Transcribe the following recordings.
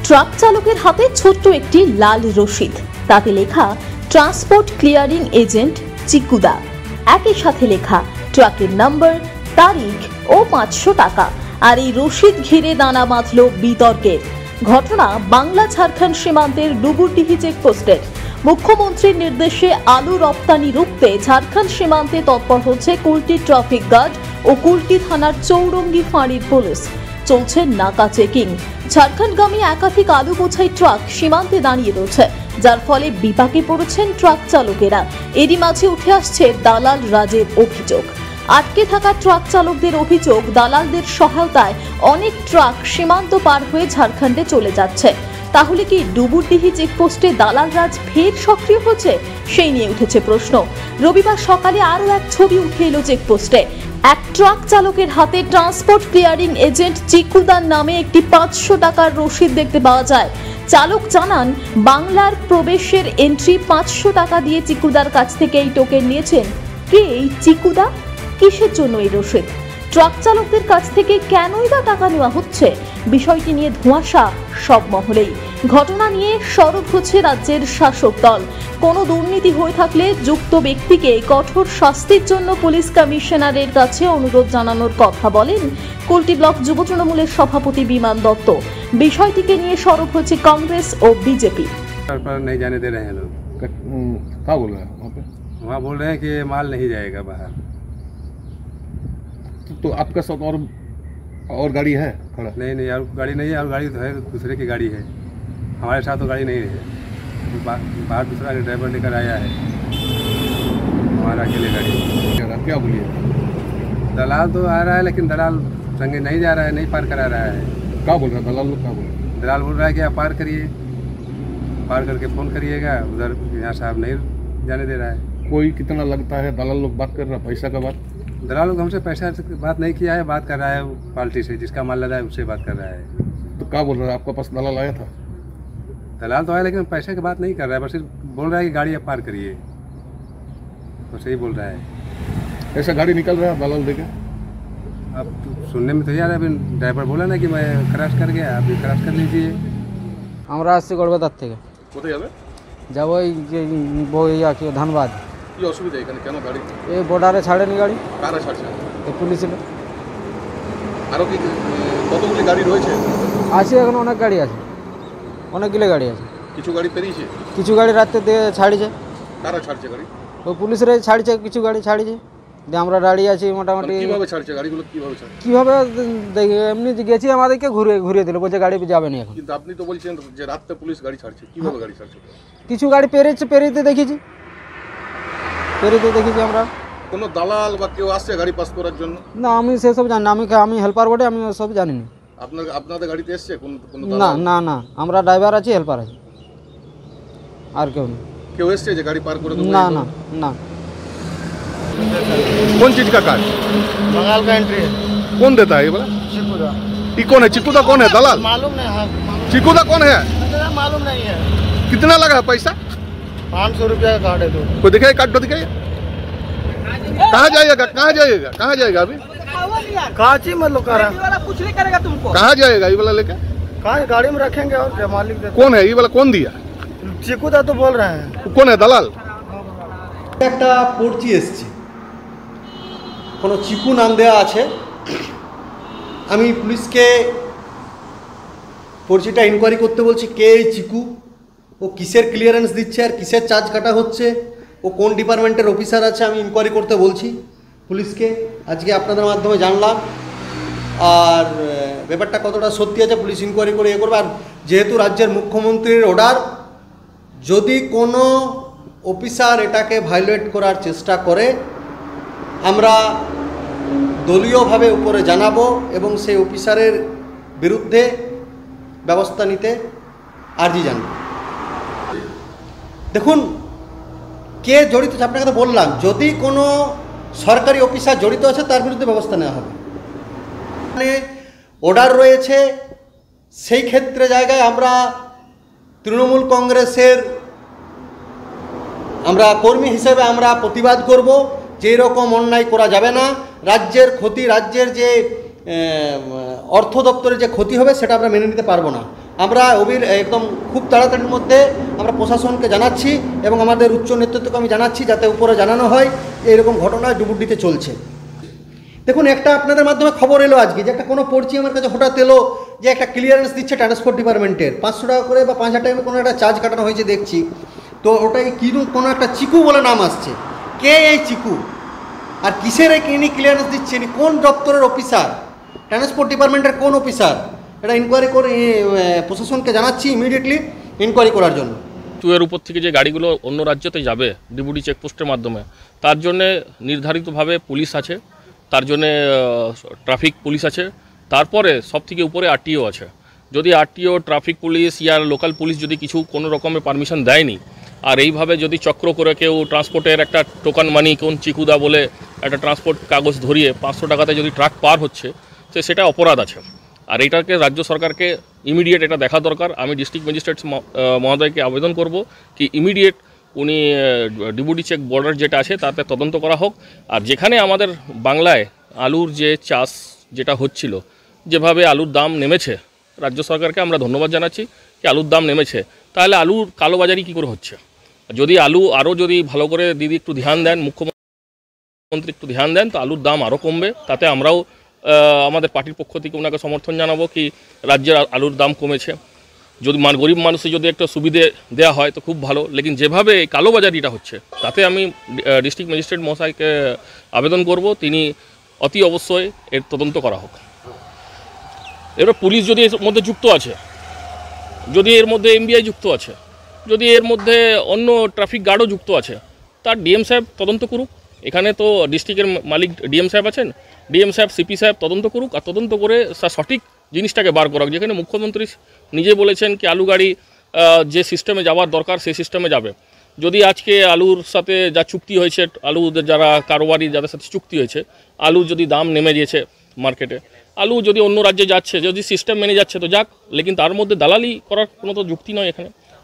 Truck চালকের হাতে ছোট্ট একটি লাল রসিদ, তাতে লেখা ট্রান্সপোর্ট ক্লিয়ারিং এজেন্ট চিকুদা। একই সাথে লেখা ট্রাকের নাম্বার, তারিখ ও 500 টাকা। আর এই রসিদ ঘিরে দানা বাঁধল বিতর্কের। ঘটনা বাংলা ঝাড়খণ্ড সীমান্তের ডুবুরডিহি চেকপোস্টের। মুখ্যমন্ত্রীর নির্দেশে আলু রপ্তানি রুখতে ঝাড়খণ্ড সীমান্তে তৎপর হচ্ছে কুলটি ট্রাফিক গার্ড ও কুলটি থানার চৌরঙ্গি ফাঁড়ির পুলিশ। চলছে নাকা চেকিং। ঝাড়খণ্ডগামী একাধিক আলু বোঝাই ট্রাক সীমান্তে দাঁড়িয়ে রয়েছে, যার ফলে বিপাকে পড়েছেন ট্রাক চালকেরা। এরই মাঝে উঠে আসছে দালাল রাজের অভিযোগ। আটকে থাকা ট্রাক চালকদের অভিযোগ, দালালদের সহায়তায় অনেক ট্রাক সীমান্ত পার হয়ে ঝাড়খণ্ডে চলে যাচ্ছে। তাহলে কি ডুবুরডিহি চেকপোস্টে দালাল রাজ ফের সক্রিয় হচ্ছে? সেই নিয়ে উঠেছে প্রশ্ন। রবিবার সকালে আরও এক ছবি উঠে এলো চেকপোস্টে। এক ট্রাক চালকের হাতে ট্রান্সপোর্ট ক্লিয়ারিং এজেন্ট চিকুদার নামে একটি 500 টাকার রসিদ দেখতে পাওয়া যায়। চালক জানান, বাংলার প্রবেশের এন্ট্রি 500 টাকা দিয়ে চিকুদার কাছ থেকে এই টোকেন নিয়েছেন। কে এই চিকুদা? কিসের জন্য এই রসিদ? ট্রাক চালকদের কাছ থেকে কেনই বা টাকা নেওয়া হচ্ছে? বিষয়টি নিয়ে ধোঁয়াশা সব মহলেই। ঘটনা নিয়ে সরব হচ্ছে রাজ্যের শাসক দল। কোনো দুর্নীতি হয়ে থাকলে যুক্ত ব্যক্তিকে কঠোর শাস্তির জন্য পুলিশ কমিশনারের কাছে অনুরোধ জানানোর কথা বলেন কুলটি ব্লক যুব তৃণমূলের সভাপতি বিমান দত্ত। বিষয়টিকে নিয়ে সরব হচ্ছে কংগ্রেস ও বিজেপি। नहीं जाने दे रहे हैं लोग। क्या बोल रहे हैं वहाँ बोल रहे हैं कि माल नहीं जाएगा बाहर। तो आपका साथ और गाड़ी है खड़ा? नहीं और गाड़ी नहीं है, और गाड़ी तो है, दूसरे की गाड़ी है। हमारे साथ तो गाड़ी नहीं है, बाहर दूसरा ड्राइवर लेकर आया है, हमारा अकेले गाड़ी। क्या बोलिए? दलाल तो आ रहा है, लेकिन दलाल संगे नहीं जा रहा है, नहीं पार करा रहा है। क्या बोल रहा है दलाल लोग? क्या बोल रहे हैं? दलाल बोल रहा है कि आप पार करिए, पार करके फ़ोन करिएगा। उधर यहाँ साहब नहीं जाने दे रहा है। कोई कितना लगता है दलाल लोग बात कर रहा है पैसा का बात? दलाल लोग हमसे पैसा की बात नहीं किया है, बात कर रहा है पार्टी से, जिसका माल लगा है उससे बात कर रहा है। तो क्या बोल रहा है? आपका पास दलाल आया था? दलाल तो आया, लेकिन पैसे की बात नहीं कर रहा है, बस सिर्फ बोल रहा है कि गाड़ी आप पार करिए, बस यही बोल रहा है। ऐसा गाड़ी निकल रहा है दलाल देके? अब तो सुनने में तो यार, अभी ड्राइवर बोला ना कि मैं क्रॉस कर गया, आप भी क्रॉस कर लीजिए। আমরা আসছি গড়বেতার থেকে। কোথায় যাবে? যাবো এই যে বইয়া কি ধানবাদ। কি অসুবিধা এখানে? কেন গাড়ি? এই বর্ডারে ছাড়েনি গাড়ি। কারা ছাড়ছে? এই পুলিশ ছিল। আরো কি কতগুলি গাড়ি রয়েছে? আছে, এখন অনেক গাড়ি আছে, অনেকগুলো গাড়ি আছে। কিছু গাড়ি পেরিয়েছে, কিছু গাড়ি রাতে দিয়ে ছাড়িছে। কারা ছাড়ছে গাড়ি? ওই পুলিশরা ছাড়ছে, কিছু গাড়ি ছাড়িছে। দিয়ে আমরা দাঁড়িয়ে আছি মোটামুটি। কিভাবে ছাড়ছে গাড়িগুলো? কিভাবে ছাড়ছে? কিভাবে এমনি গেছি, আমাদেরকে ঘুরিয়ে দিল, বলছে গাড়ি যাবে না এখন। কিন্তু আপনি তো বলছেন যে রাতে পুলিশ গাড়ি ছাড়ছে, কিভাবে গাড়ি ছাড়ছে? কিছু গাড়ি পেরিয়ে দেখেছি আমরা। কোনো দালাল বা কেউ আসছে গাড়ি পাস করার জন্য? না, আমি সেসব জানি না। আমি হেল্পার বটে, আমি সব জানি না। আপনাদের গাড়িতে এসছে কোনো না না না, আমরা ড্রাইভার আছি, হেল্পার আছি, আর কেউ নেই। কেউ এসছে যে गाड़ी पार করে দেবো? ना ना ना। कौन चीज का कार्ड? बंगाल का एंट्री है। कौन देता है ये बोला? चिकुदा। ये कौन है? चिकुदा कौन है? दलाल मालूम नहीं। हाँ, चिकुदा कौन है? मालूम नहीं है। कितना लगा है पैसा? 500 रुपया का कार्ड है। तो कोई दिखाए कार्ड तो दिखाइए। कहाँ जाएगा? कहाँ जाएगा? कहाँ जाएगा अभी? काची मतलब कर रहा कुछ नहीं करेगा तुमको। कहाँ जाएगा ये वाला लेके? कहाँ गाड़ी में रखेंगे और क्या? मालिक कौन है ये वाला? कौन दिया? चिकुदा तो बोल रहे हैं। कौन है दलाल? একটা পড়চি এসছে, কোনো চিকু নাম দেওয়া আছে। আমি পুলিশকে পড়চিটা ইনকোয়ারি করতে বলছি, কে এই চিকু, ও কিসের ক্লিয়ারেন্স দিচ্ছে আর কিসের চার্জ কাটা হচ্ছে, ও কোন ডিপার্টমেন্টের অফিসার আছে, আমি ইনকোয়ারি করতে বলছি পুলিশকে। আজকে আপনাদের মাধ্যমে জানলাম। আর ব্যাপারটা কতটা সত্যি আছে পুলিশ ইনকোয়ারি করে করবে। আর যেহেতু রাজ্যের মুখ্যমন্ত্রীর অর্ডার, যদি কোনো অফিসার এটাকে ভায়োলেট করার চেষ্টা করে, আমরা দলীয়ভাবে উপরে জানাবো এবং সেই অফিসারের বিরুদ্ধে ব্যবস্থা নিতে আর্জি জানাবো। দেখুন, কে জড়িত আছে আপনাকে তো বললাম। যদি কোনো সরকারি অফিসার জড়িত আছে, তার বিরুদ্ধে ব্যবস্থা নেওয়া হবে। মানে অর্ডার রয়েছে, সেই ক্ষেত্রে জায়গায় আমরা তৃণমূল কংগ্রেসের আমরা কর্মী হিসেবে আমরা প্রতিবাদ করব যে এরকম অন্যায় করা যাবে না। রাজ্যের ক্ষতি, রাজ্যের যে অর্থ দপ্তরের যে ক্ষতি হবে, সেটা আমরা মেনে নিতে পারবো না। আমরা একদম খুব তাড়াতাড়ির মধ্যে আমরা প্রশাসনকে জানাচ্ছি এবং আমাদের উচ্চ নেতৃত্বকে আমি জানাচ্ছি যাতে উপরে জানানো হয় যে এরকম ঘটনা ডুবুরিতে চলছে। দেখুন, একটা আপনাদের মাধ্যমে খবর এলো আজকে যে একটা কোনো পড়ছি আমার কাছে হঠাৎ এলো যে একটা ক্লিয়ারেন্স দিচ্ছে ট্রান্সপোর্ট ডিপার্টমেন্টের 500 টাকা করে বা 5,000 টাকা কোনো একটা চার্জ কাটানো হয়েছে দেখছি। তো ওটাই কিরকম কোনো একটা চিকু বলে নাম আসছে। কে এই চিকু আর কিসের ইনি ক্লিয়ারেন্স দিচ্ছে? ইনি কোন দপ্তরের অফিসার? ট্রান্সপোর্ট ডিপার্টমেন্টের কোন অফিসার? এটা ইনকোয়ারি করে প্রশাসনকে জানাচ্ছি ইমিডিয়েটলি ইনকোয়ারি করার জন্য। এর উপর থেকে যে গাড়িগুলো অন্য রাজ্যতে যাবে ডিবুডি চেকপোস্টের মাধ্যমে, তার জন্যে নির্ধারিতভাবে পুলিশ আছে, তার জন্যে ট্রাফিক পুলিশ আছে, তারপরে সব থেকে উপরে আরটিও আছে। যদি আরটিও, ট্রাফিক পুলিশ ইয়া লোকাল পুলিশ যদি কিছু কোনো রকমের পারমিশন দেয়নি আর এইভাবে যদি চক্র করে কেউ ট্রান্সপোর্টের একটা টোকান মানি কোন চিকুদা বলে একটা ট্রান্সপোর্ট কাগজ ধরিয়ে 500 টাকাতে যদি ট্রাক পার হচ্ছে, তো সেটা অপরাধ আছে। আর এটাকে রাজ্য সরকারকে ইমিডিয়েট এটা দেখা দরকার। আমি ডিস্ট্রিক্ট ম্যাজিস্ট্রেট মহোদয়কে আবেদন করব কি ইমিডিয়েট উনি ডিবুডি চেক বর্ডার যেটা আছে তাতে তদন্ত করা হোক। আর যেখানে আমাদের বাংলায় আলুর যে চাষ যেটা হচ্ছিল, যেভাবে আলুর দাম নেমেছে, রাজ্য সরকারকে আমরা ধন্যবাদ জানাচ্ছি কি আলুর দাম নেমেছে, তাহলে আলুর কালোবাজারি কী করে হচ্ছে? যদি আলু আরও যদি ভালো করে দিদি একটু ধ্যান দেন, মুখ্যমন্ত্রী একটু ধ্যান দেন, তো আলুর দাম আরও কমবে। তাতে আমরাও আমাদের পার্টির পক্ষ থেকে ওনাকে সমর্থন জানাবো কি রাজ্যের আলুর দাম কমেছে। যদি গরিব মানুষের যদি একটা সুবিধে দেওয়া হয় তো খুব ভালো। লেকিন যেভাবে কালোবাজারিটা হচ্ছে তাতে আমি ডিস্ট্রিক্ট ম্যাজিস্ট্রেট মহাশয়কে আবেদন করব তিনি অতি অবশ্যই এর তদন্ত করা হোক। এবার পুলিশ যদি এর মধ্যে যুক্ত আছে, যদি এর মধ্যে এমবিআই যুক্ত আছে, যদি এর মধ্যে অন্য ট্রাফিক গার্ডও যুক্ত আছে, তার ডিএম সাহেব তদন্ত করুক। এখানে তো ডিস্ট্রিক্টের মালিক ডিএম সাহেব আছেন, ডিএম সাহেব সিপি সাহেব তদন্ত করুক আর তদন্ত করে সঠিক জিনিসটাকে বার করা। যেখানে মুখ্যমন্ত্রী নিজে বলেছেন কি আলু গাড়ি যে সিস্টেমে যাওয়ার দরকার সেই সিস্টেমে যাবে। যদি আজকে আলুর সাথে যা চুক্তি হয়েছে, আলু যারা কারোবারি যাদের সাথে চুক্তি হয়েছে, আলু যদি দাম নেমে গিয়েছে মার্কেটে, আলু যদি অন্য রাজ্যে যাচ্ছে, যদি সিস্টেম মেনে যাচ্ছে তো যাক, লেকিন তার মধ্যে দালালি করার কোনো তো যুক্তি নয়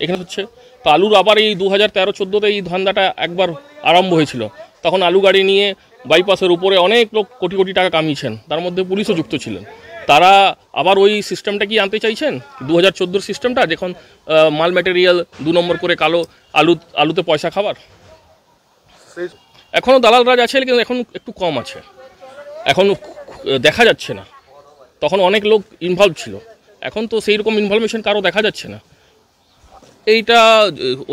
এখানে হচ্ছে। তো আলুর আবার এই 2013-14তে এই ধান্দাটা একবার আরম্ভ হয়েছিল, তখন আলু গাড়ি নিয়ে বাইপাসের উপরে অনেক লোক কোটি কোটি টাকা কামিয়েছেন, তার মধ্যে পুলিশও যুক্ত ছিলেন। তারা আবার ওই সিস্টেমটা কি আনতে চাইছেন 2014 সিস্টেমটা, যখন মাল ম্যাটেরিয়াল 2 নম্বর করে কালো আলুতে পয়সা খাবার। এখনও দালাল রাজ আছে, কিন্তু এখন একটু কম আছে, এখন দেখা যাচ্ছে না। তখন অনেক লোক ইনভলভ ছিল, এখন তো সেই রকম ইনভলভমেশন কারো দেখা যাচ্ছে না। এইটা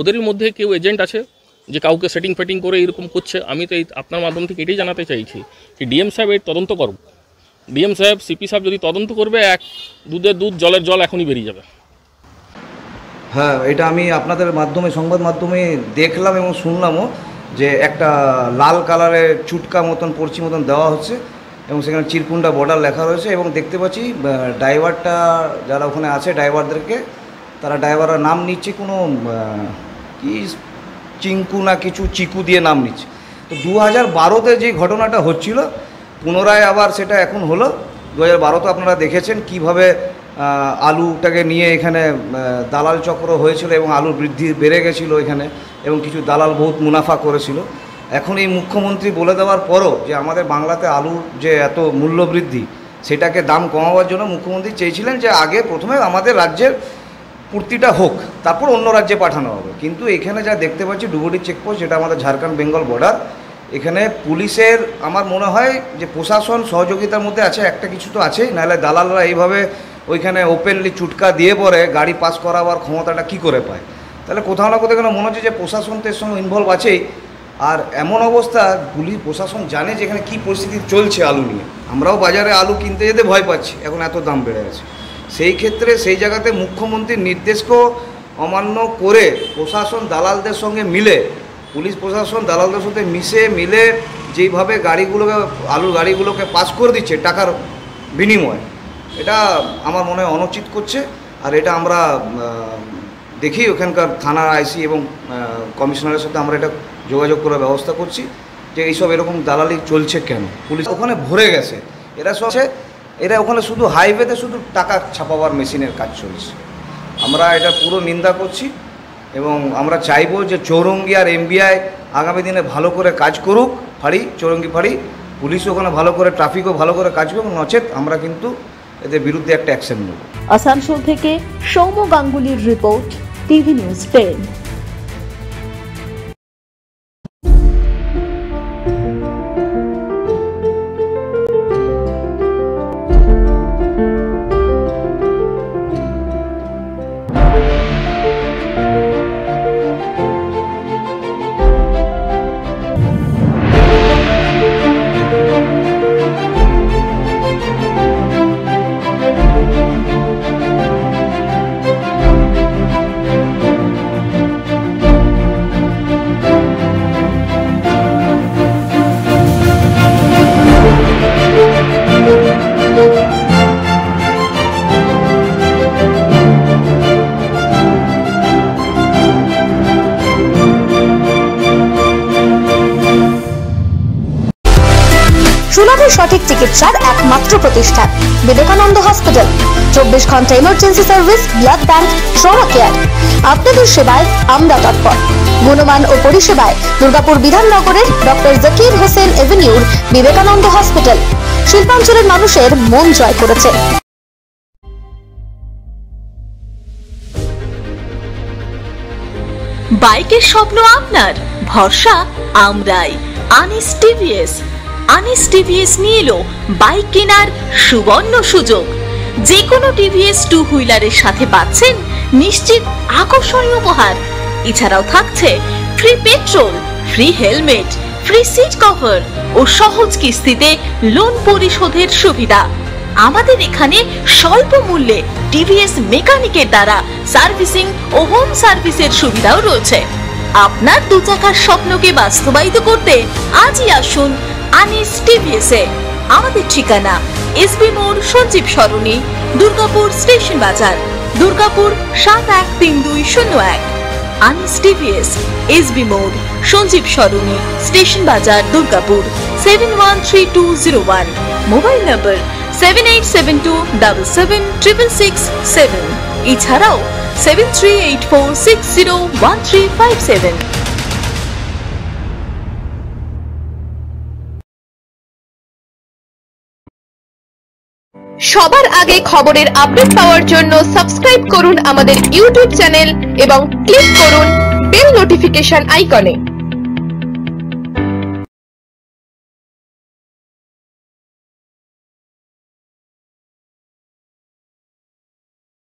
ওদেরই মধ্যে কেউ এজেন্ট আছে যে কাউকে সেটিং ফেটিং করে এরকম করছে। আমি তো আপনার মাধ্যম থেকে এটাই জানাতে চাইছি কি ডিএম সাহেব এর তদন্ত করুক। ডিএম সাহেব, সিপি সাহেব যদি তদন্ত করবে, এক দুধের দুধ জলের জল এখনই বেরিয়ে যাবে। হ্যাঁ, এটা আমি আপনাদের মাধ্যমে, সংবাদ মাধ্যমে দেখলাম এবং শুনলামও যে একটা লাল কালারের চুটকা মতন পড়ছি মতন দেওয়া হচ্ছে এবং সেখানে চিরকুন্ডা বর্ডার লেখা রয়েছে এবং দেখতে পাচ্ছি ড্রাইভারটা যারা ওখানে আছে ড্রাইভারদেরকে, তারা ড্রাইভারের নাম নিচ্ছে কোনো কি চিঙ্কু না কিছু চিকু দিয়ে নাম নিচ্ছে। তো 2012তে যে ঘটনাটা হচ্ছিল পুনরায় আবার সেটা এখন হলো। 2012তে আপনারা দেখেছেন কিভাবে আলুটাকে নিয়ে এখানে দালাল চক্র হয়েছিল এবং আলুর বৃদ্ধি বেড়ে গেছিলো এখানে এবং কিছু দালাল বহুত মুনাফা করেছিল। এখন এই মুখ্যমন্ত্রী বলে দেওয়ার পরও যে আমাদের বাংলাতে আলুর যে এত মূল্য বৃদ্ধি, সেটাকে দাম কমাবার জন্য মুখ্যমন্ত্রী চেয়েছিলেন যে আগে প্রথমে আমাদের রাজ্যের পূর্তিটা হোক, তারপর অন্য রাজ্যে পাঠানো হবে। কিন্তু এখানে যা দেখতে পাচ্ছি ডুবুরি চেকপোস্ট, যেটা আমাদের ঝাড়খণ্ড বেঙ্গল বর্ডার, এখানে পুলিশের আমার মনে হয় যে প্রশাসন সহযোগিতার মধ্যে আছে, একটা কিছু তো আছেই, নাহলে দালালরা এইভাবে ওইখানে ওপেনলি চুটকা দিয়ে পরে গাড়ি পাস করাবার ক্ষমতাটা কি করে পায়। তাহলে কোথাও না কোথাও মনে হচ্ছে যে প্রশাসন তো এর সঙ্গে ইনভলভ আছেই। আর এমন অবস্থা পুলিশ প্রশাসন জানে যে এখানে কী পরিস্থিতি চলছে আলু নিয়ে। আমরাও বাজারে আলু কিনতে যেতে ভয় পাচ্ছি, এখন এত দাম বেড়ে গেছে। সেই ক্ষেত্রে সেই জায়গাতে মুখ্যমন্ত্রীর নির্দেশকেও অমান্য করে প্রশাসন দালালদের সঙ্গে মিলে, পুলিশ প্রশাসন দালালদের সাথে মিলে যেইভাবে গাড়িগুলোকে আলুর গাড়িগুলোকে পাস করে দিচ্ছে টাকার বিনিময়ে, এটা আমার মনে হয় অনুচিত করছে। আর এটা আমরা দেখি ওখানকার থানার আইসি এবং কমিশনারের সাথে আমরা এটা যোগাযোগ করার ব্যবস্থা করছি যে এইসব এরকম দালালি চলছে কেন। পুলিশ ওখানে ভরে গেছে, এরা ওখানে শুধু হাইওয়েতে শুধু টাকা ছাপাবার মেশিনের কাজ চলছে। আমরা এটা পুরো নিন্দা করছি এবং আমরা চাইবো যে চৌরঙ্গি আর এমবিআই আগামী দিনে ভালো করে কাজ করুক, চৌরঙ্গি ফাঁড়ি পুলিশ ওখানে ভালো করে, ট্রাফিকও ভালো করে কাজ করুক, নচেত আমরা কিন্তু এদের বিরুদ্ধে একটা অ্যাকশন নেব। আসানসোল থেকে সৌম্য গাঙ্গুলির রিপোর্ট, টিভি নিউজ 10। সুলভে সঠিক চিকিৎসার একমাত্র প্রতিষ্ঠান বিবেকানন্দ হসপিটাল। 24 ঘন্টা emergency service, blood bank, trauma care. আপনাদের সেবায় আমরা তৎপর। গুণমান ও পরিষেবায় দুর্গাপুর বিধাননগরের ডক্টর জাকির হোসেন এভিনিউর বিবেকানন্দ হসপিটাল শিল্পাঞ্চলের মানুষের মন জয় করেছে। বাইকের স্বপ্ন আপনার, ভরসা আমরাই। আনিস টিভিএস। আনিস টিভিএস নিয়ে এলো বাইক কেনার সুবর্ণ সুযোগ। যে কোনো টিভিএস 2 হুইলারের সাথে পাচ্ছেন নিশ্চিত আকর্ষণীয় উপহার। এছাড়াও থাকছে free petrol, free helmet, free seat cover ও সহজ কিস্তিতে লোন পরিশোধের সুবিধা। আমাদের এখানে স্বল্প মূল্যে টিভিএস মেকানিকের দ্বারা সার্ভিসিং ও হোম সার্ভিসের সুবিধাও রয়েছে। আপনার 2 চাকার স্বপ্নকে বাস্তবায়িত করতে আজই আসুন আনিস টিভিএসে। আমাদের ঠিকানা এসবি মোড়, সঞ্জীব সরণি, দুর্গাপুর স্টেশন বাজার, দুর্গাপুর 713201। আনিস টিভিএস, এসবি মোড়, সঞ্জীব সরণি, স্টেশন বাজার, দুর্গাপুর 713201। মোবাইল নম্বর 7872776667। এছাড়াও 7384601357। সবার আগে খবরের আপডেট পাওয়ার জন্য সাবস্ক্রাইব করুন আমাদের ইউটিউব চ্যানেল এবং ক্লিক করুন বেল নোটিফিকেশন আইকনে।